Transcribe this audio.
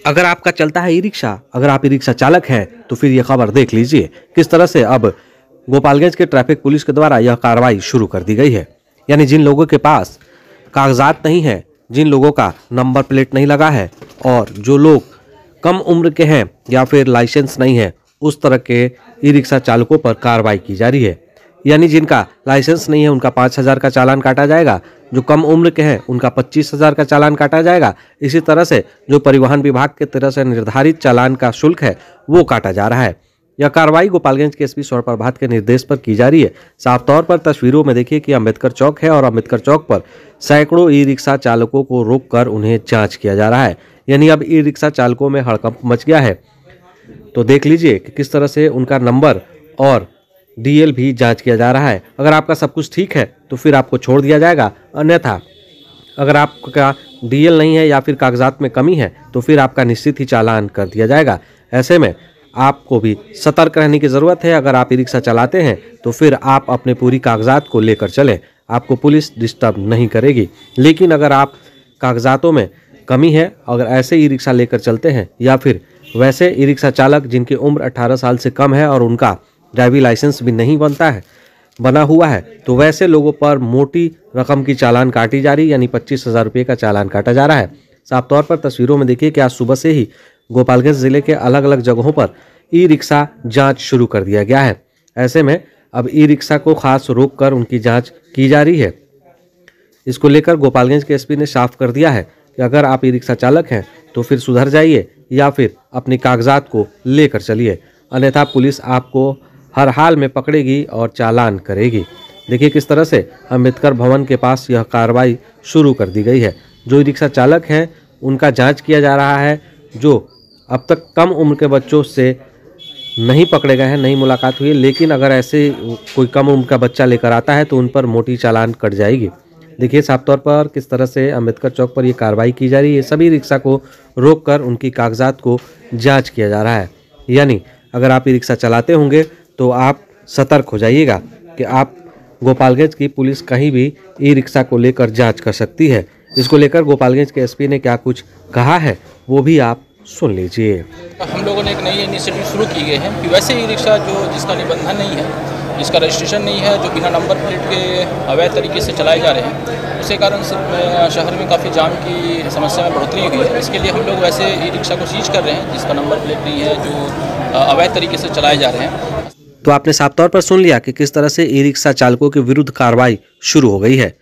अगर आपका चलता है ई रिक्शा, अगर आप ई रिक्शा चालक हैं तो फिर ये खबर देख लीजिए किस तरह से अब गोपालगंज के ट्रैफिक पुलिस के द्वारा यह कार्रवाई शुरू कर दी गई है। यानी जिन लोगों के पास कागजात नहीं है, जिन लोगों का नंबर प्लेट नहीं लगा है और जो लोग कम उम्र के हैं या फिर लाइसेंस नहीं है, उस तरह के ई रिक्शा चालकों पर कार्रवाई की जा रही है। यानी जिनका लाइसेंस नहीं है उनका 5,000 का चालान काटा जाएगा, जो कम उम्र के हैं उनका 25,000 का चालान काटा जाएगा। इसी तरह से जो परिवहन विभाग के तरफ से निर्धारित चालान का शुल्क है वो काटा जा रहा है। यह कार्रवाई गोपालगंज के एसपी स्वर्ण प्रभात के निर्देश पर की जा रही है। साफ तौर पर तस्वीरों में देखिए कि अंबेडकर चौक है और अंबेडकर चौक पर सैकड़ों ई रिक्शा चालकों को रोककर उन्हें जांच किया जा रहा है। यानी अब ई रिक्शा चालकों में हड़कंप मच गया है। तो देख लीजिए कि किस तरह से उनका नंबर और डीएल भी जांच किया जा रहा है। अगर आपका सब कुछ ठीक है तो फिर आपको छोड़ दिया जाएगा, अन्यथा अगर आपका डीएल नहीं है या फिर कागजात में कमी है तो फिर आपका निश्चित ही चालान कर दिया जाएगा। ऐसे में आपको भी सतर्क रहने की ज़रूरत है। अगर आप ई रिक्शा चलाते हैं तो फिर आप अपने पूरी कागजात को लेकर चलें, आपको पुलिस डिस्टर्ब नहीं करेगी। लेकिन अगर आप कागजातों में कमी है, अगर ऐसे ई रिक्शा लेकर चलते हैं या फिर वैसे ई रिक्शा चालक जिनकी उम्र 18 साल से कम है और उनका ड्राइविंग लाइसेंस भी नहीं बना हुआ है, तो वैसे लोगों पर मोटी रकम की चालान काटी जा रही है। यानी 25,000 रुपये का चालान काटा जा रहा है। साफ तौर पर तस्वीरों में देखिए कि आज सुबह से ही गोपालगंज जिले के अलग अलग जगहों पर ई रिक्शा जांच शुरू कर दिया गया है। ऐसे में अब ई रिक्शा को खास रोक कर उनकी जांच की जा रही है। इसको लेकर गोपालगंज के एसपी ने साफ कर दिया है कि अगर आप ई रिक्शा चालक हैं तो फिर सुधर जाइए या फिर अपने कागजात को लेकर चलिए, अन्यथा पुलिस आपको हर हाल में पकड़ेगी और चालान करेगी। देखिए किस तरह से अंबेडकर भवन के पास यह कार्रवाई शुरू कर दी गई है। जो ई रिक्शा चालक हैं उनका जांच किया जा रहा है। जो अब तक कम उम्र के बच्चों से नहीं पकड़े गए हैं, नहीं मुलाकात हुई है, लेकिन अगर ऐसे कोई कम उम्र का बच्चा लेकर आता है तो उन पर मोटी चालान कट जाएगी। देखिए साफ तौर पर किस तरह से अंबेडकर चौक पर ये कार्रवाई की जा रही है। सभी रिक्शा को रोककर उनकी कागजात को जांच किया जा रहा है। यानी अगर आप ई रिक्शा चलाते होंगे तो आप सतर्क हो जाइएगा कि आप गोपालगंज की पुलिस कहीं भी ई रिक्शा को लेकर जांच कर सकती है। इसको लेकर गोपालगंज के एसपी ने क्या कुछ कहा है वो भी आप सुन लीजिए। हम लोगों ने एक नई इनिशिएटिव शुरू की गई है कि वैसे ई रिक्शा जिसका निबंधन नहीं है, जिसका रजिस्ट्रेशन नहीं है, जो बिना नंबर प्लेट के अवैध तरीके से चलाए जा रहे हैं, उसके कारण शहर में काफ़ी जाम की समस्या में बढ़ोतरी हुई है। इसके लिए हम लोग वैसे ई रिक्शा को सीज कर रहे हैं जिसका नंबर प्लेट नहीं है, जो अवैध तरीके से चलाए जा रहे हैं। तो आपने साफ तौर पर सुन लिया कि किस तरह से ई रिक्शा चालकों के विरुद्ध कार्रवाई शुरू हो गई है।